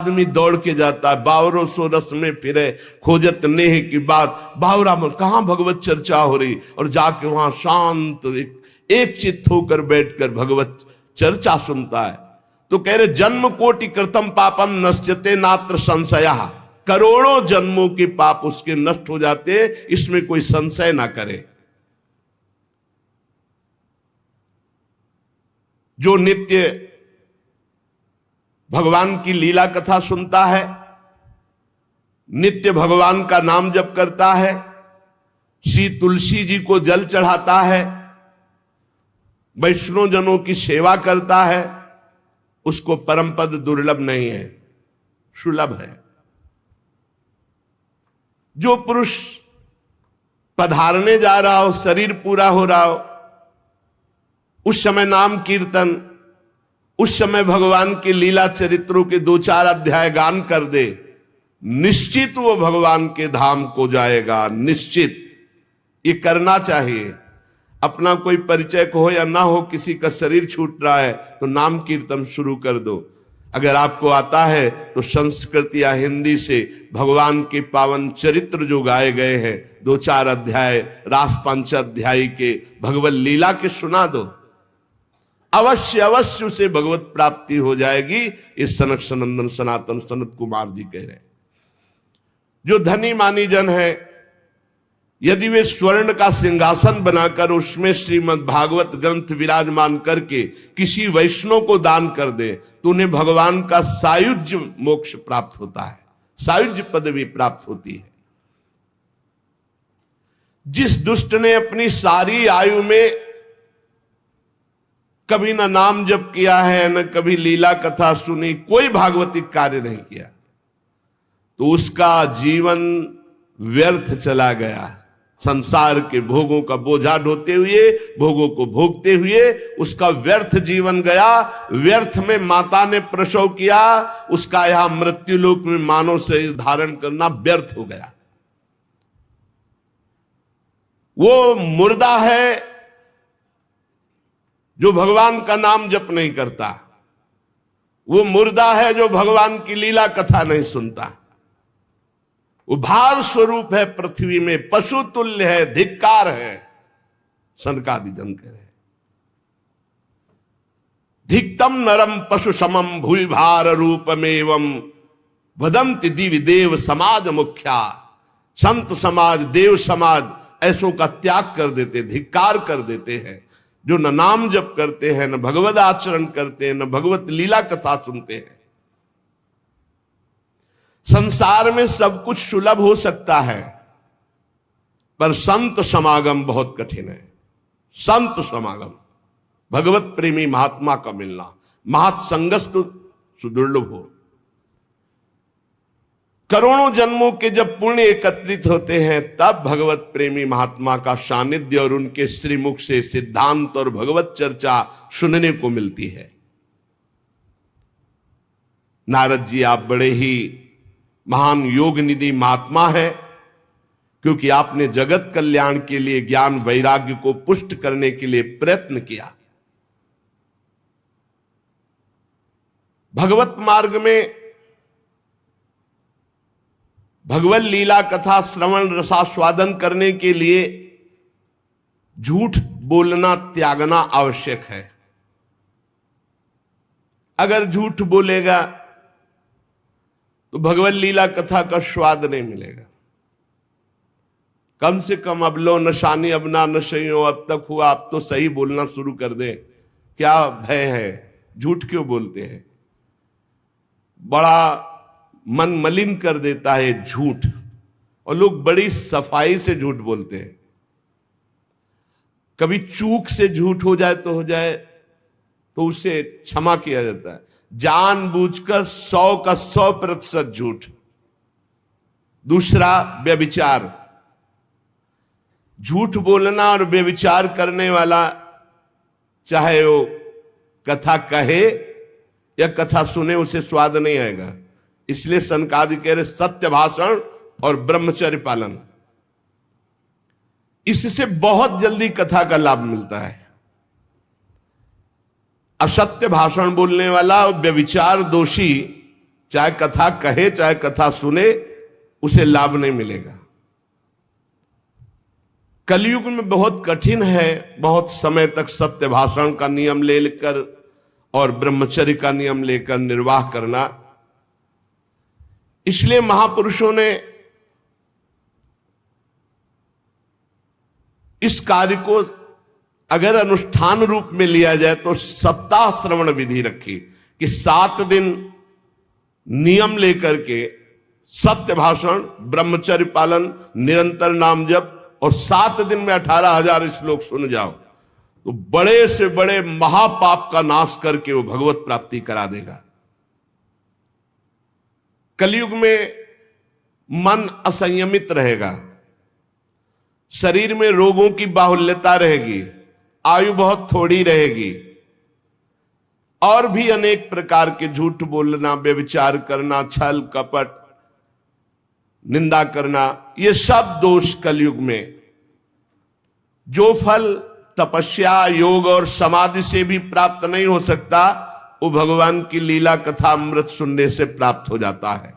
आदमी दौड़ के जाता है, बावरो सो रस में फिरे खोजत नेह की बात। बावरा में कहाँ भगवत चर्चा हो रही, और जाके वहां शांत एक चित्त होकर बैठकर भगवत चर्चा सुनता है। तो कह रहे जन्म कोटि कृतम पापम नश्यते नात्र संशया, करोड़ों जन्मों के पाप उसके नष्ट हो जाते, इसमें कोई संशय ना करे। जो नित्य भगवान की लीला कथा सुनता है, नित्य भगवान का नाम जप करता है, श्री तुलसी जी को जल चढ़ाता है, वैष्णव जनों की सेवा करता है, उसको परम पद दुर्लभ नहीं है, सुलभ है। जो पुरुष पधारने जा रहा हो, शरीर पूरा हो रहा हो, उस समय नाम कीर्तन, उस समय भगवान के लीला चरित्रों के 2-4 अध्याय गान कर दे, निश्चित वो भगवान के धाम को जाएगा, निश्चित। ये करना चाहिए। अपना कोई परिचय हो या ना हो, किसी का शरीर छूट रहा है तो नाम कीर्तन शुरू कर दो। अगर आपको आता है तो संस्कृत या हिंदी से भगवान के पावन चरित्र जो गाए गए हैं 2-4 अध्याय रास पंचाध्यायी के भगवत लीला के सुना दो, अवश्य अवश्य उसे भगवत प्राप्ति हो जाएगी। इस सनक सनंदन सनातन सनत कुमार जी कह रहे हैं। जो धनी मानी जन है, यदि वे स्वर्ण का सिंहासन बनाकर उसमें श्रीमद् भागवत ग्रंथ विराजमान करके किसी वैष्णव को दान कर दे तो उन्हें भगवान का सायुज्य मोक्ष प्राप्त होता है, सायुज्य पदवी प्राप्त होती है। जिस दुष्ट ने अपनी सारी आयु में कभी ना नाम जप किया है, न कभी लीला कथा सुनी, कोई भागवतिक कार्य नहीं किया, तो उसका जीवन व्यर्थ चला गया। संसार के भोगों का बोझा ढोते हुए, भोगों को भोगते हुए उसका व्यर्थ जीवन गया। व्यर्थ में माता ने प्रसव किया, उसका यहां मृत्युलोक में मानव शरीर धारण करना व्यर्थ हो गया। वो मुर्दा है जो भगवान का नाम जप नहीं करता, वो मुर्दा है जो भगवान की लीला कथा नहीं सुनता। वो भार स्वरूप है पृथ्वी में, पशु तुल्य है, धिक्कार है। सनकादि जन कह रहे, धिक्तम नरम पशु समम भूय भार रूपमेवं वदंति दिव्य देव समाज मुख्या। संत समाज, देव समाज ऐसों का त्याग कर देते, धिक्कार कर देते हैं, जो न नाम जप करते हैं, न भगवत आचरण करते हैं, न भगवत लीला कथा सुनते हैं। संसार में सब कुछ सुलभ हो सकता है, पर संत समागम बहुत कठिन है। संत समागम, भगवत प्रेमी महात्मा का मिलना, महत्संगस्तु सुदुर्लभ हो। करोड़ों जन्मों के जब पुण्य एकत्रित होते हैं, तब भगवत प्रेमी महात्मा का सानिध्य और उनके श्रीमुख से सिद्धांत और भगवत चर्चा सुनने को मिलती है। नारद जी, आप बड़े ही महान योग निधि महात्मा है, क्योंकि आपने जगत कल्याण के लिए ज्ञान वैराग्य को पुष्ट करने के लिए प्रयत्न किया। भगवत मार्ग में भगवत लीला कथा श्रवण रसास्वादन करने के लिए झूठ बोलना त्यागना आवश्यक है। अगर झूठ बोलेगा तो भगवत लीला कथा का स्वाद नहीं मिलेगा। कम से कम अब लो नशानी अब ना नशे हो, अब तक हुआ, अब तो सही बोलना शुरू कर दें। क्या भय है, झूठ क्यों बोलते हैं? बड़ा मन मलिन कर देता है झूठ, और लोग बड़ी सफाई से झूठ बोलते हैं। कभी चूक से झूठ हो जाए तो हो जाए, तो उसे क्षमा किया जाता है। जानबूझकर 100 का 100% झूठ। दूसरा, व्यभिचार। झूठ बोलना और व्यभिचार करने वाला, चाहे वो कथा कहे या कथा सुने, उसे स्वाद नहीं आएगा। इसलिए सनकादि कह रहे सत्य भाषण और ब्रह्मचर्य पालन, इससे बहुत जल्दी कथा का लाभ मिलता है। असत्य भाषण बोलने वाला, व्यभिचार दोषी चाहे कथा कहे चाहे कथा सुने, उसे लाभ नहीं मिलेगा। कलयुग में बहुत कठिन है बहुत समय तक सत्य भाषण का नियम लेकर और ब्रह्मचर्य का नियम लेकर निर्वाह करना। इसलिए महापुरुषों ने इस कार्य को अगर अनुष्ठान रूप में लिया जाए तो सप्ताह श्रवण विधि रखी कि 7 दिन नियम लेकर के सत्य भाषण, ब्रह्मचर्य पालन, निरंतर नाम जप और 7 दिन में 18,000 श्लोक सुन जाओ तो बड़े से बड़े महापाप का नाश करके वो भगवत प्राप्ति करा देगा। कलयुग में मन असंयमित रहेगा, शरीर में रोगों की बाहुल्यता रहेगी, आयु बहुत थोड़ी रहेगी और भी अनेक प्रकार के झूठ बोलना, व्यभिचार करना, छल कपट, निंदा करना, ये सब दोष कलयुग में। जो फल तपस्या, योग और समाधि से भी प्राप्त नहीं हो सकता वो भगवान की लीला कथा अमृत सुनने से प्राप्त हो जाता है।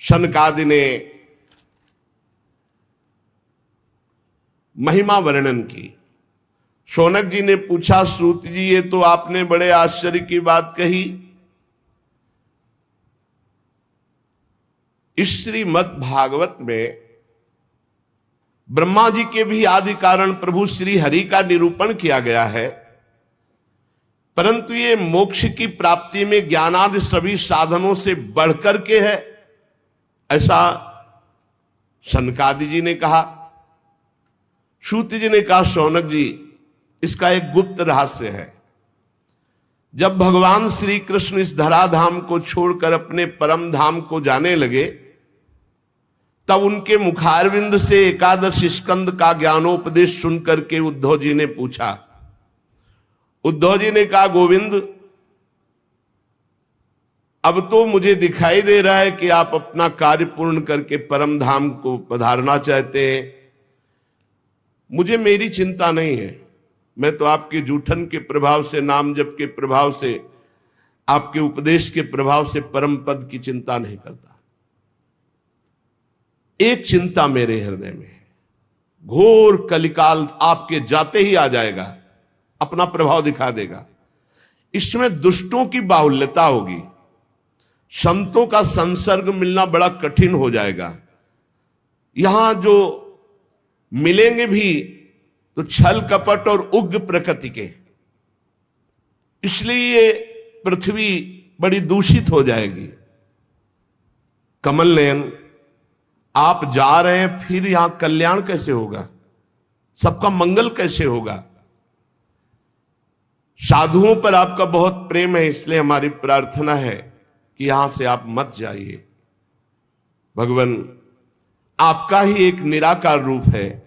शनकादि ने महिमा वर्णन की। शौनक जी ने पूछा, सूत जी ये तो आपने बड़े आश्चर्य की बात कही, इस श्रीमद् भागवत में ब्रह्मा जी के भी आदि कारण प्रभु श्री हरि का निरूपण किया गया है, परंतु ये मोक्ष की प्राप्ति में ज्ञानादि सभी साधनों से बढ़कर के है, ऐसा सनकादि जी ने कहा। सूत जी ने कहा, शौनक जी इसका एक गुप्त रहस्य है। जब भगवान श्री कृष्ण इस धराधाम को छोड़कर अपने परम धाम को जाने लगे तब उनके मुखारविंद से एकादश स्कंद का ज्ञानोपदेश सुनकर के उद्धव जी ने पूछा। उद्धव जी ने कहा, गोविंद अब तो मुझे दिखाई दे रहा है कि आप अपना कार्य पूर्ण करके परम धाम को पधारना चाहते हैं। मुझे मेरी चिंता नहीं है, मैं तो आपके जूठन के प्रभाव से, नाम जप के प्रभाव से, आपके उपदेश के प्रभाव से परम पद की चिंता नहीं करता। एक चिंता मेरे हृदय में है, घोर कलिकाल आपके जाते ही आ जाएगा, अपना प्रभाव दिखा देगा। इसमें दुष्टों की बाहुल्यता होगी, संतों का संसर्ग मिलना बड़ा कठिन हो जाएगा। यहां जो मिलेंगे भी तो छल कपट और उग्र प्रकृति के, इसलिए ये पृथ्वी बड़ी दूषित हो जाएगी। कमल नयन, आप जा रहे हैं, फिर यहां कल्याण कैसे होगा, सबका मंगल कैसे होगा? साधुओं पर आपका बहुत प्रेम है, इसलिए हमारी प्रार्थना है कि यहां से आप मत जाइए। भगवान आपका ही एक निराकार रूप है,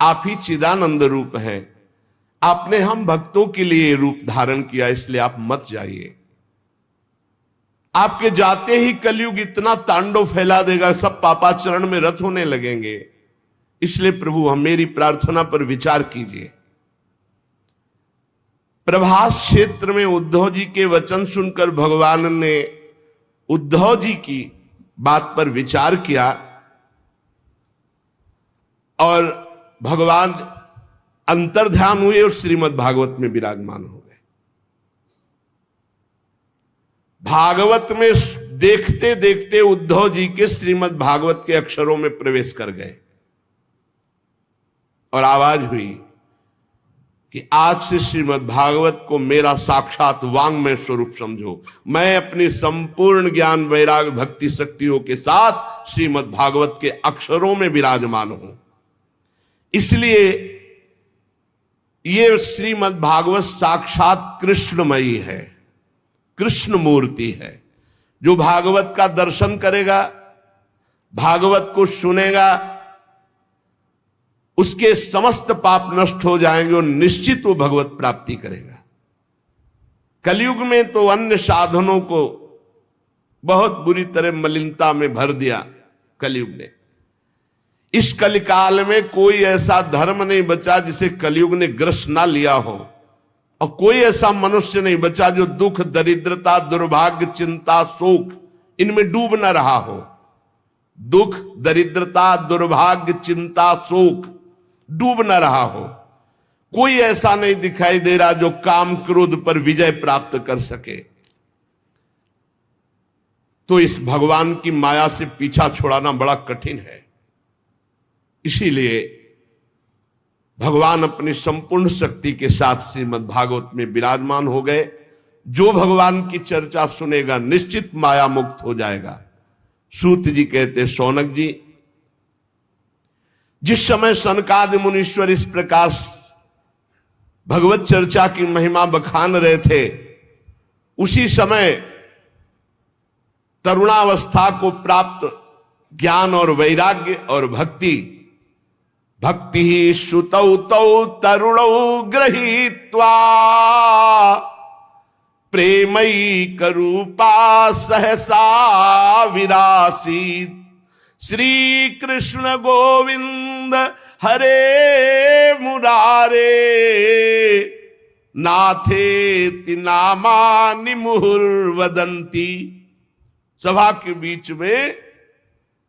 आप ही चिदानंद रूप है, आपने हम भक्तों के लिए रूप धारण किया, इसलिए आप मत जाइए। आपके जाते ही कलयुग इतना तांडव फैला देगा, सब पापाचरण में रत होने लगेंगे। इसलिए प्रभु हम मेरी प्रार्थना पर विचार कीजिए। प्रभास क्षेत्र में उद्धव जी के वचन सुनकर भगवान ने उद्धव जी की बात पर विचार किया और भगवान अंतर्ध्यान हुए और श्रीमद् भागवत में विराजमान हो गए। भागवत में देखते देखते उद्धव जी के श्रीमद् भागवत के अक्षरों में प्रवेश कर गए और आवाज हुई कि आज से श्रीमद् भागवत को मेरा साक्षात वांग्मय स्वरूप समझो। मैं अपनी संपूर्ण ज्ञान वैराग भक्ति शक्तियों के साथ श्रीमद् भागवत के अक्षरों में विराजमान हूं। इसलिए ये श्रीमद् भागवत साक्षात कृष्णमयी है, कृष्ण मूर्ति है। जो भागवत का दर्शन करेगा, भागवत को सुनेगा, उसके समस्त पाप नष्ट हो जाएंगे और निश्चित वो भगवत प्राप्ति करेगा। कलयुग में तो अन्य साधनों को बहुत बुरी तरह मलिनता में भर दिया कलयुग ने। इस कलिकाल में कोई ऐसा धर्म नहीं बचा जिसे कलयुग ने ग्रस ना लिया हो। और कोई ऐसा मनुष्य नहीं बचा जो दुख, दरिद्रता, दुर्भाग्य, चिंता, शोक इनमें डूब न रहा हो। दुख, दरिद्रता, दुर्भाग्य, चिंता, शोक डूब न रहा हो। कोई ऐसा नहीं दिखाई दे रहा जो काम क्रोध पर विजय प्राप्त कर सके। तो इस भगवान की माया से पीछा छुड़ाना बड़ा कठिन है। इसीलिए भगवान अपनी संपूर्ण शक्ति के साथ श्रीमद् भागवत में विराजमान हो गए। जो भगवान की चर्चा सुनेगा निश्चित माया मुक्त हो जाएगा। सूत जी कहते, शौनक जी, जिस समय सनकादि मुनीश्वर इस प्रकार भगवत चर्चा की महिमा बखान रहे थे, उसी समय तरुणावस्था को प्राप्त ज्ञान और वैराग्य और भक्ति ही श्रुतौ तौ तरुणौ गृहीत्वा प्रेमैक रूपा सहसा विरासीत। श्री कृष्ण गोविंद हरे मुरारे नाथेति नामानि मुहुर्वदन्ति। सभा के बीच में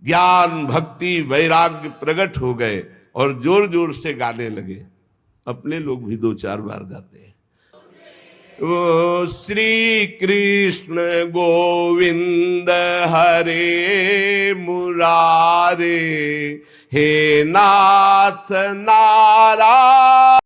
ज्ञान, भक्ति, वैराग्य प्रकट हो गए और जोर जोर से गाने लगे। अपने लोग भी 2-4 बार गाते हैं। ओ श्री कृष्ण गोविंद हरे मुरारे, हे नाथ नारायण